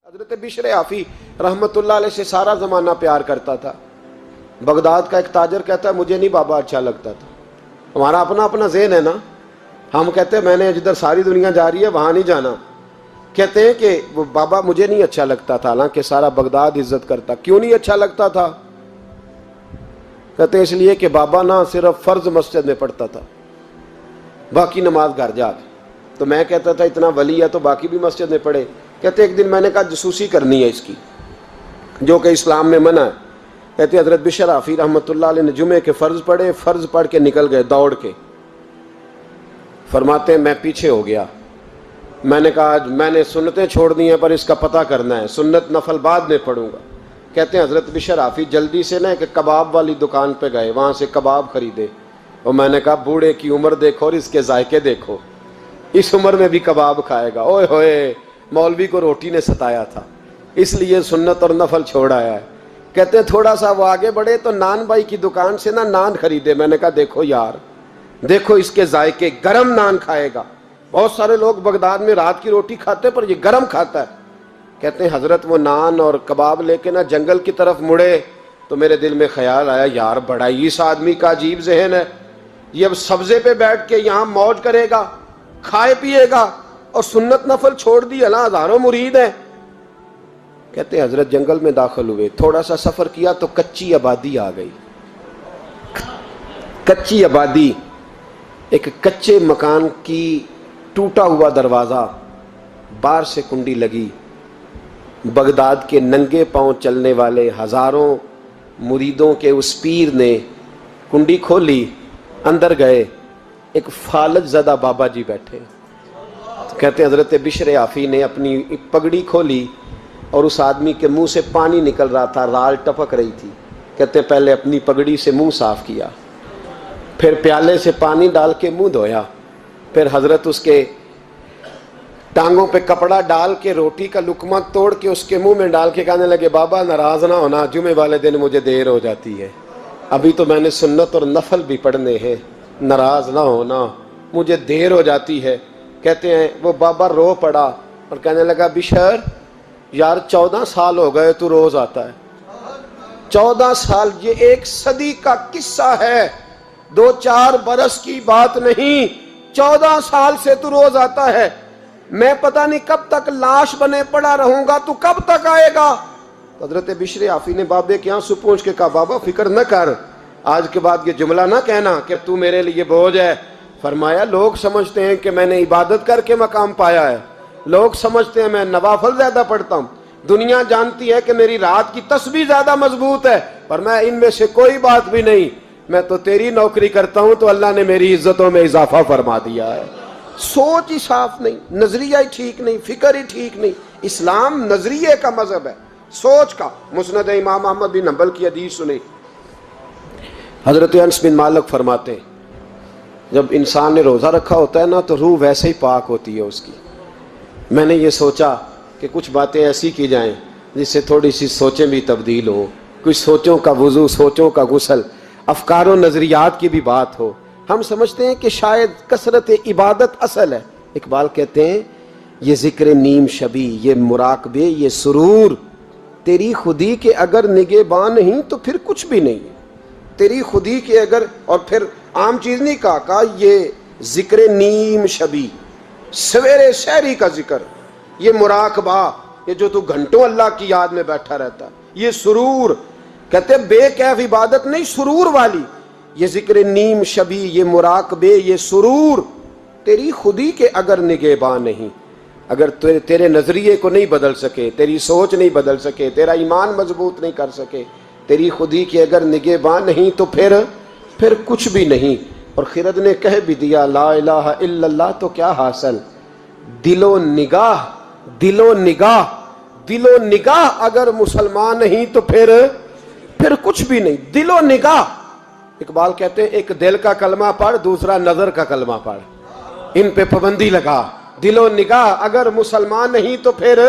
حضرت بشر آفی رحمت اللہ علیہ سے سارا زمانہ پیار کرتا تھا۔ بغداد کا ایک تاجر کہتا ہے مجھے نہیں بابا اچھا لگتا تھا۔ ہمارا اپنا اپنا ذہن ہے نا، ہم کہتے ہیں میں نے جدھر ساری دنیا جا رہی ہے وہاں نہیں جانا، کہتے ہیں کہ وہ بابا مجھے نہیں اچھا لگتا تھا، حالانکہ سارا بغداد عزت کرتا۔ کیوں نہیں اچھا لگتا تھا؟ کہتے ہیں اس لیے کہ بابا نہ صرف فرض مسجد میں پڑھتا تھا، باقی نماز گھر جا کے۔ تو میں کہتا تھا اتنا ولی ہے تو باقی بھی مسجد میں پڑھے۔ کہتے ایک دن میں نے کہا جسوسی کرنی ہے اس کی، جو کہ اسلام میں منع ہے۔ کہتے حضرت بشر آفی رحمۃ اللہ علیہ نے جمعے کے فرض پڑھے، فرض پڑھ کے نکل گئے دوڑ کے۔ فرماتے ہیں میں پیچھے ہو گیا، میں نے کہا آج میں نے سنتیں چھوڑ دی ہیں پر اس کا پتہ کرنا ہے، سنت نفل بعد میں پڑھوں گا۔ کہتے ہیں حضرت بشر آفی جلدی سے نا ایک کباب والی دکان پہ گئے، وہاں سے کباب خریدے، اور میں نے کہا بوڑھے کی عمر دیکھو اور اس کے ذائقے دیکھو، اس عمر میں بھی کباب کھائے گا۔ اوئے ہوئے، مولوی کو روٹی نے ستایا تھا، اس لیے سنت اور نفل چھوڑ آیا ہے۔ کہتے ہیں تھوڑا سا وہ آگے بڑھے تو نان بھائی کی دکان سے نا نان خریدے۔ میں نے کہا دیکھو یار، دیکھو اس کے ذائقے، گرم نان کھائے گا۔ بہت سارے لوگ بغداد میں رات کی روٹی کھاتے پر یہ گرم کھاتا ہے۔ کہتے ہیں حضرت وہ نان اور کباب لے کے نا جنگل کی طرف مڑے تو میرے دل میں خیال آیا یار بڑا ہی اس آدمی کا عجیب ذہن ہے، یہ اب سبزے پہ بیٹھ کے یہاں موج کرے گا، کھائے پیے گا، اور سنت نفل چھوڑ دی، اللہ ہزاروں مرید ہیں۔ کہتے ہیں حضرت جنگل میں داخل ہوئے، تھوڑا سا سفر کیا تو کچی آبادی آ گئی۔ کچی آبادی، ایک کچے مکان کی ٹوٹا ہوا دروازہ، باہر سے کنڈی لگی۔ بغداد کے ننگے پاؤں چلنے والے ہزاروں مریدوں کے اس پیر نے کنڈی کھولی، اندر گئے، ایک فالج زدہ بابا جی بیٹھے۔ کہتے ہیں حضرت بشر آفی نے اپنی پگڑی کھولی اور اس آدمی کے منہ سے پانی نکل رہا تھا، رال ٹپک رہی تھی۔ کہتے ہیں پہلے اپنی پگڑی سے منہ صاف کیا، پھر پیالے سے پانی ڈال کے منہ دھویا، پھر حضرت اس کے ٹانگوں پہ کپڑا ڈال کے روٹی کا لقمہ توڑ کے اس کے منہ میں ڈال کے کہنے لگے بابا ناراض نہ ہونا، جمعے والے دن مجھے دیر ہو جاتی ہے، ابھی تو میں نے سنت اور نفل بھی پڑھنے ہیں، ناراض نہ ہونا، مجھے دیر ہو جاتی ہے۔ کہتے ہیں وہ بابا رو پڑا اور کہنے لگا بشر یار 14 سال ہو گئے تو روز آتا ہے، 14 سال، یہ 1 صدی کا قصہ ہے، 2-4 برس کی بات نہیں، 14 سال سے تو روز آتا ہے، میں پتہ نہیں کب تک لاش بنے پڑا رہوں گا، تو کب تک آئے گا؟ حضرت بشر آفی نے بابے کے آنسو پوچھ کے کہا بابا فکر نہ کر، آج کے بعد یہ جملہ نہ کہنا کہ تو میرے لیے بوجھ ہے۔ فرمایا لوگ سمجھتے ہیں کہ میں نے عبادت کر کے مقام پایا ہے، لوگ سمجھتے ہیں میں نوافل زیادہ پڑھتا ہوں، دنیا جانتی ہے کہ میری رات کی تسبیح زیادہ مضبوط ہے، پر میں ان میں سے کوئی بات بھی نہیں، میں تو تیری نوکری کرتا ہوں تو اللہ نے میری عزتوں میں اضافہ فرما دیا ہے۔ سوچ ہی صاف نہیں، نظریہ ہی ٹھیک نہیں، فکر ہی ٹھیک نہیں۔ اسلام نظریے کا مذہب ہے، سوچ کا۔ مسند امام احمد بن حنبل کی حدیث سنی، حضرت انس بن مالک فرماتے ہیں جب انسان نے روزہ رکھا ہوتا ہے نا تو روح ویسے ہی پاک ہوتی ہے اس کی۔ میں نے یہ سوچا کہ کچھ باتیں ایسی کی جائیں جس سے تھوڑی سی سوچیں بھی تبدیل ہوں، کچھ سوچوں کا وضو، سوچوں کا غسل، افکار و نظریات کی بھی بات ہو۔ ہم سمجھتے ہیں کہ شاید کثرت عبادت اصل ہے۔ اقبال کہتے ہیں یہ ذکر نیم شبی، یہ مراقبے، یہ سرور، تیری خودی کے اگر نگہباں نہیں تو پھر کچھ بھی نہیں ہے، تیری خودی کے اگر، اور پھر عام چیز نہیں کہا یہ ذکر نیم شبی، سویرے سحری کا ذکر، یہ مراقبہ، یہ جو تو گھنٹوں اللہ کی یاد میں بیٹھا رہتا ہے، یہ سرور، کہتے ہیں بے کیف عبادت نہیں، سرور والی، یہ ذکر نیم شبی، یہ مراقبے، یہ سرور، تیری خودی کے اگر نگہباں نہیں، اگر تیرے نظریے کو نہیں بدل سکے، تیری سوچ نہیں بدل سکے، تیرا ایمان مضبوط نہیں کر سکے، تیری خودی کے اگر نگہباں نہیں تو پھر کچھ بھی نہیں۔ اور خرد نے کہہ بھی دیا لا الہ الا اللہ تو کیا حاصل؟ دل و نگاہ، دل و نگاہ، دل و نگاہ اگر مسلمان نہیں تو پھر کچھ بھی نہیں، دل و نگاہ۔ اقبال کہتے ہیں ایک دل کا کلمہ پڑھ، دوسرا نظر کا کلمہ پڑھ، ان پہ پابندی لگا۔ دل و نگاہ اگر مسلمان نہیں تو پھر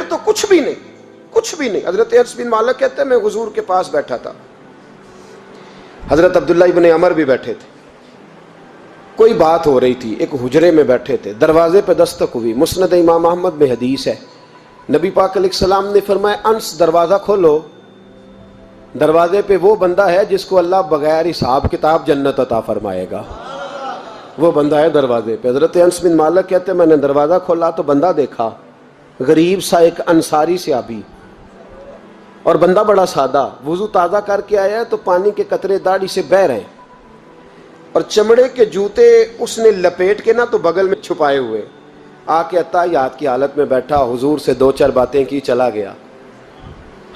تو کچھ بھی نہیں، کچھ بھی نہیں۔ حضرت انس بن مالک کہتے ہیں میں حضور کے پاس بیٹھا تھا، حضرت عبداللہ ابن عمر بھی بیٹھے تھے، کوئی بات ہو رہی تھی، ایک حجرے میں بیٹھے تھے، دروازے پہ دستک ہوئی۔ مسند امام احمد میں حدیث ہے نبی پاک علیہ السلام نے فرمایا انس دروازہ کھولو، دروازے پہ وہ بندہ ہے جس کو اللہ بغیر حساب کتاب جنت عطا فرمائے گا، وہ بندہ ہے دروازے پہ۔ حضرت انس بن مالک کہتے ہیں میں نے دروازہ کھولا تو بندہ دیکھا، غریب سا ایک انصاری صحابی، اور بندہ بڑا سادہ، وضو تازہ کر کے آیا ہے تو پانی کے قطرے داڑھی سے بہہ رہے ہیں، اور چمڑے کے جوتے اس نے لپیٹ کے تو بغل میں چھپائے ہوئے، آ کے اتحیات کی حالت میں بیٹھا، حضور سے دو چار باتیں کی، چلا گیا۔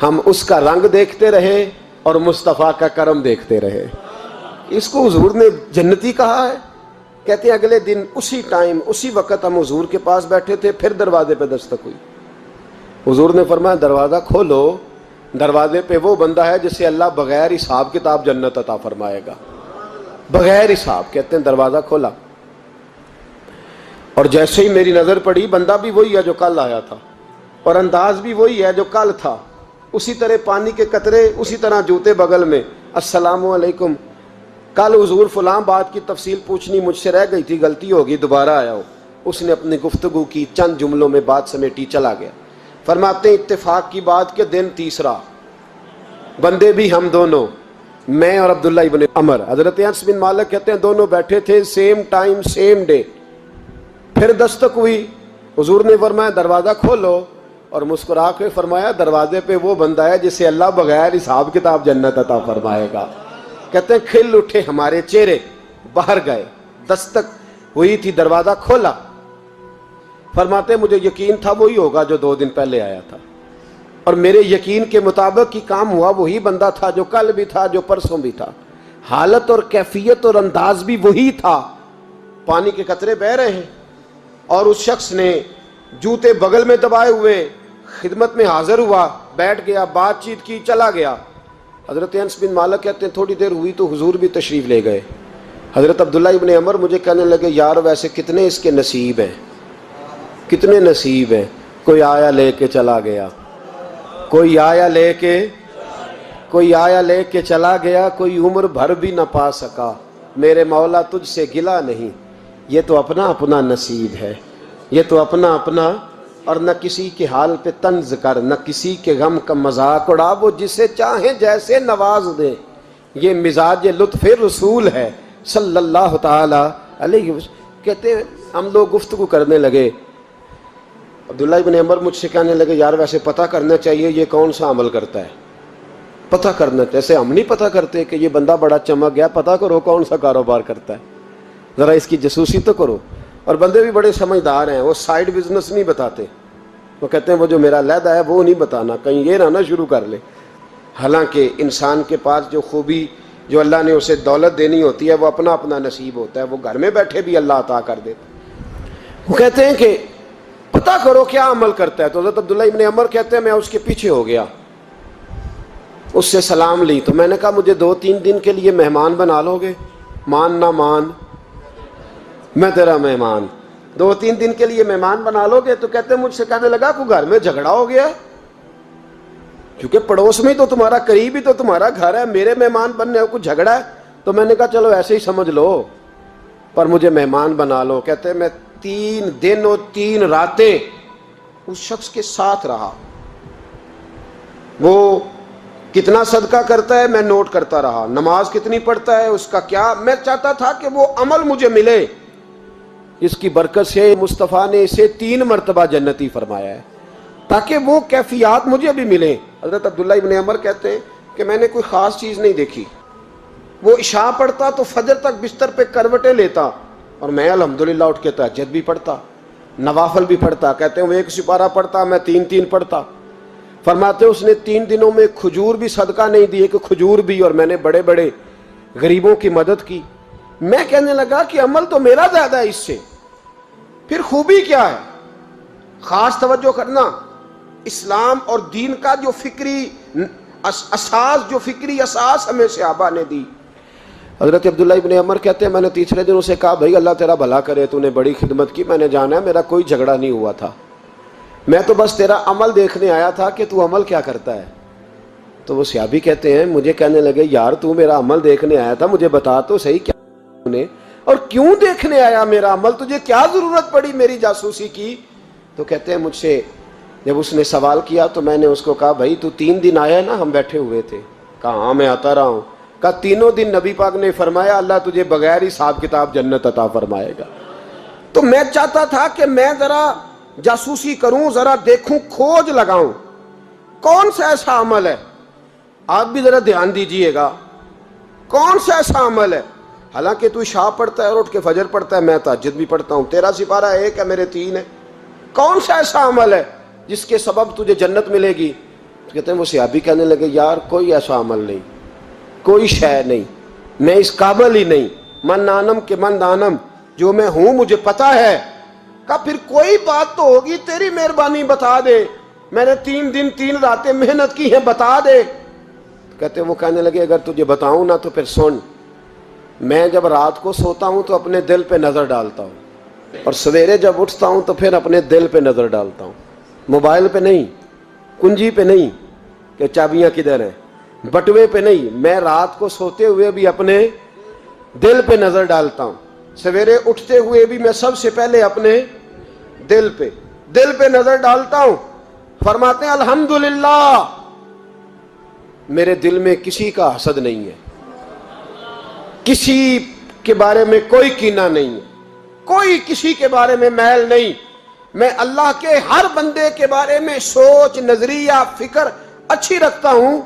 ہم اس کا رنگ دیکھتے رہے اور مصطفیٰ کا کرم دیکھتے رہے۔ اس کو حضور نے جنتی کہا ہے۔ کہتے ہیں اگلے دن اسی ٹائم اسی وقت ہم حضور کے پاس بیٹھے تھے، پھر دروازے پہ دستک ہوئی، حضور نے فرمایا دروازہ کھولو، دروازے پہ وہ بندہ ہے جسے اللہ بغیر حساب کتاب جنت عطا فرمائے گا، بغیر حساب۔ کہتے ہیں دروازہ کھولا، اور جیسے ہی میری نظر پڑی، بندہ بھی وہی ہے جو کل آیا تھا، اور انداز بھی وہی ہے جو کل تھا، اسی طرح پانی کے قطرے، اسی طرح جوتے بغل میں، السلام علیکم، کل حضور فلاں بات کی تفصیل پوچھنی مجھ سے رہ گئی تھی، غلطی ہوگی، دوبارہ آیا ہو۔ اس نے اپنی گفتگو کی، چند جملوں میں بات سمیٹی، چلا گیا۔ فرماتے ہیں اتفاق کی بات کہ دن تیسرا، بندے بھی ہم دونوں، میں اور عبداللہ ابن عمر۔ حضرت انس بن مالک کہتے ہیں دونوں بیٹھے تھے، سیم ٹائم سیم ڈے۔ پھر دستک ہوئی، حضور نے فرمایا دروازہ کھولو، اور مسکرا کے فرمایا دروازے پہ وہ بندہ ہے جسے اللہ بغیر حساب کتاب جنت عطا فرمائے گا۔ کہتے ہیں کھل اٹھے ہمارے چہرے، باہر گئے، دستک ہوئی تھی، دروازہ کھولا۔ فرماتے ہیں مجھے یقین تھا وہی ہوگا جو 2 دن پہلے آیا تھا، اور میرے یقین کے مطابق ہی کام ہوا، وہی بندہ تھا جو کل بھی تھا، جو پرسوں بھی تھا، حالت اور کیفیت اور انداز بھی وہی تھا۔ پانی کے قطرے بہہ رہے ہیں، اور اس شخص نے جوتے بغل میں دبائے ہوئے خدمت میں حاضر ہوا، بیٹھ گیا، بات چیت کی، چلا گیا۔ حضرت انس بن مالک کہتے ہیں تھوڑی دیر ہوئی تو حضور بھی تشریف لے گئے۔ حضرت عبداللہ ابن عمر مجھے کہنے لگے یار ویسے کتنے اس کے نصیب ہیں، کتنے نصیب ہیں، کوئی آیا لے کے چلا گیا، کوئی آیا لے کے چلا گیا، کوئی عمر بھر بھی نہ پا سکا، میرے مولا تجھ سے گلہ نہیں، یہ تو اپنا اپنا نصیب ہے، یہ تو اپنا اپنا، اور نہ کسی کے حال پہ طنز کر، نہ کسی کے غم کا مذاق اڑا، وہ جسے چاہیں جیسے نواز دے، یہ مزاج لطف رسول ہے صلی اللہ تعالی علیہ وسلم۔ کہتے ہیں ہم لوگ گفتگو کرنے لگے، عبداللہ ابن عمر مجھ سے کہنے لگے یار ویسے پتہ کرنا چاہیے یہ کون سا عمل کرتا ہے، پتہ کرنا، جیسے ہم نہیں پتہ کرتے کہ یہ بندہ بڑا چمک گیا، پتہ کرو کون سا کاروبار کرتا ہے، ذرا اس کی جاسوسی تو کرو۔ اور بندے بھی بڑے سمجھدار ہیں، وہ سائیڈ بزنس نہیں بتاتے، وہ کہتے ہیں وہ جو میرا علیحدہ ہے وہ نہیں بتانا، کہیں یہ نہ شروع کر لے۔ حالانکہ انسان کے پاس جو خوبی، جو اللہ نے اسے دولت دینی ہوتی ہے، وہ اپنا اپنا نصیب ہوتا ہے، وہ گھر میں بیٹھے بھی اللہ عطا کر دیتا۔ وہ کہتے ہیں کہ پتہ کرو کیا عمل کرتا ہے۔ تو حضرت عبداللہ ابن عمر کہتے ہیں میں اس کے پیچھے ہو گیا، اس سے سلام لی، تو میں نے کہا مجھے 2-3 دن کے لیے مہمان بنا لو گے، مان نہ مان میں تیرا مہمان، 2-3 دن کے لیے مہمان بنا لو گے؟ تو کہتے ہیں مجھ سے کہنے لگا کوئی گھر میں جھگڑا ہو گیا، کیونکہ پڑوس میں تو تمہارا، قریب ہی تو تمہارا گھر ہے، میرے مہمان بننے کو جھگڑا ہے؟ تو میں نے کہا چلو ایسے ہی سمجھ لو، پر مجھے مہمان بنا لو۔ کہتے ہیں میں 3 دن اور 3 راتیں اس شخص کے ساتھ رہا، وہ کتنا صدقہ کرتا ہے میں نوٹ کرتا رہا، نماز کتنی پڑھتا ہے، اس کا کیا، میں چاہتا تھا کہ وہ عمل مجھے ملے، اس کی برکت سے مصطفیٰ نے اسے 3 مرتبہ جنتی فرمایا ہے تاکہ وہ کیفیات مجھے بھی ملیں۔ حضرت عبداللہ ابن عمر کہتے ہیں کہ میں نے کوئی خاص چیز نہیں دیکھی، وہ عشاء پڑھتا تو فجر تک بستر پہ کروٹیں لیتا، اور میں الحمدللہ اٹھ کے تہجد بھی پڑھتا، نوافل بھی پڑھتا۔ کہتے ہیں وہ 1 سپارہ پڑھتا، میں 3 پڑھتا۔ فرماتے اس نے 3 دنوں میں کھجور بھی صدقہ نہیں دی، کہ کھجور بھی، اور میں نے بڑے بڑے غریبوں کی مدد کی۔ میں کہنے لگا کہ عمل تو میرا زیادہ ہے اس سے، پھر خوبی کیا ہے؟ خاص توجہ کرنا، اسلام اور دین کا جو فکری اساس، جو فکری اساس ہمیں صحابہ نے دی۔ حضرت عبداللہ ابن عمر کہتے ہیں میں نے تیسرے دن اسے کہا بھائی اللہ تیرا بھلا کرے، تو نے بڑی خدمت کی، میں نے جانا ہے میرا کوئی جھگڑا نہیں ہوا تھا، میں تو بس تیرا عمل دیکھنے آیا تھا کہ تو عمل کیا کرتا ہے۔ تو وہ صحابی کہتے ہیں مجھے کہنے لگے یار تو میرا عمل دیکھنے آیا تھا، مجھے بتا تو صحیح کیا نے، اور کیوں دیکھنے آیا میرا عمل، تجھے کیا ضرورت پڑی میری جاسوسی کی؟ تو کہتے ہیں مجھ سے جب اس نے سوال کیا تو میں نے اس کو کہا بھائی تو 3 دن آیا نا ہم بیٹھے ہوئے تھے؟ کہا ہاں میں آتا رہا ہوں۔ کہا 3 دن نبی پاک نے فرمایا اللہ تجھے بغیر حساب کتاب جنت عطا فرمائے گا۔ تو میں چاہتا تھا کہ میں ذرا جاسوسی کروں، ذرا دیکھوں، کھوج لگاؤں کون سا ایسا عمل ہے، آپ بھی ذرا دھیان دیجئے گا، کون سا ایسا عمل ہے، حالانکہ تو عشاء پڑھتا ہے اور اٹھ کے فجر پڑھتا ہے، میں تہجد بھی پڑھتا ہوں، تیرا سپارہ 1 ہے میرے 3 ہے، کون سا ایسا عمل ہے جس کے سبب تجھے جنت ملے گی؟ کہتے ہیں وہ صحابی کہنے لگے یار کوئی ایسا عمل نہیں، کوئی شے نہیں، میں اس قابل ہی نہیں، من نانم کے من دانم، جو میں ہوں مجھے پتا ہے۔ کہا پھر کوئی بات تو ہوگی، تیری مہربانی بتا دے، میں نے 3 دن 3 راتیں محنت کی ہیں، بتا دے۔ کہتے ہیں وہ کہنے لگے اگر تجھے بتاؤں نا تو پھر سن، میں جب رات کو سوتا ہوں تو اپنے دل پہ نظر ڈالتا ہوں، اور سویرے جب اٹھتا ہوں تو پھر اپنے دل پہ نظر ڈالتا ہوں، موبائل پہ نہیں، کنجی پہ نہیں کہ چابیاں کدھر ہیں، بٹوے پہ نہیں، میں رات کو سوتے ہوئے بھی اپنے دل پہ نظر ڈالتا ہوں، سویرے اٹھتے ہوئے بھی میں سب سے پہلے اپنے دل پہ نظر ڈالتا ہوں۔ فرماتے ہیں الحمدللہ میرے دل میں کسی کا حسد نہیں ہے، کسی کے بارے میں کوئی کینہ نہیں ہے، کوئی کسی کے بارے میں میل نہیں، میں اللہ کے ہر بندے کے بارے میں سوچ، نظریہ، فکر اچھی رکھتا ہوں۔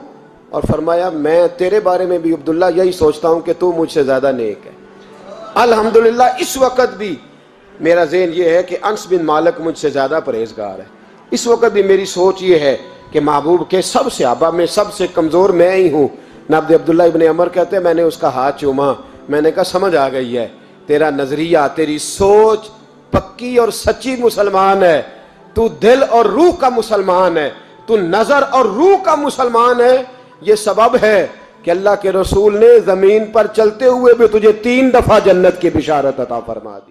اور فرمایا میں تیرے بارے میں بھی عبداللہ یہی سوچتا ہوں کہ تو مجھ سے زیادہ نیک ہے۔ الحمدللہ اس وقت بھی میرا ذہن یہ ہے کہ انس بن مالک مجھ سے زیادہ پرہیزگار ہے، اس وقت بھی میری سوچ یہ ہے کہ محبوب کے سب صحابہ میں سب سے کمزور میں ہی ہوں۔ نابد عبداللہ ابن عمر کہتے ہیں میں نے اس کا ہاتھ چوما، میں نے کہا سمجھ آ گئی ہے، تیرا نظریہ، تیری سوچ پکی اور سچی مسلمان ہے، تو دل اور روح کا مسلمان ہے، تو نظر اور روح کا مسلمان ہے۔ یہ سبب ہے کہ اللہ کے رسول نے زمین پر چلتے ہوئے بھی تجھے 3 دفعہ جنت کی بشارت عطا فرما دی۔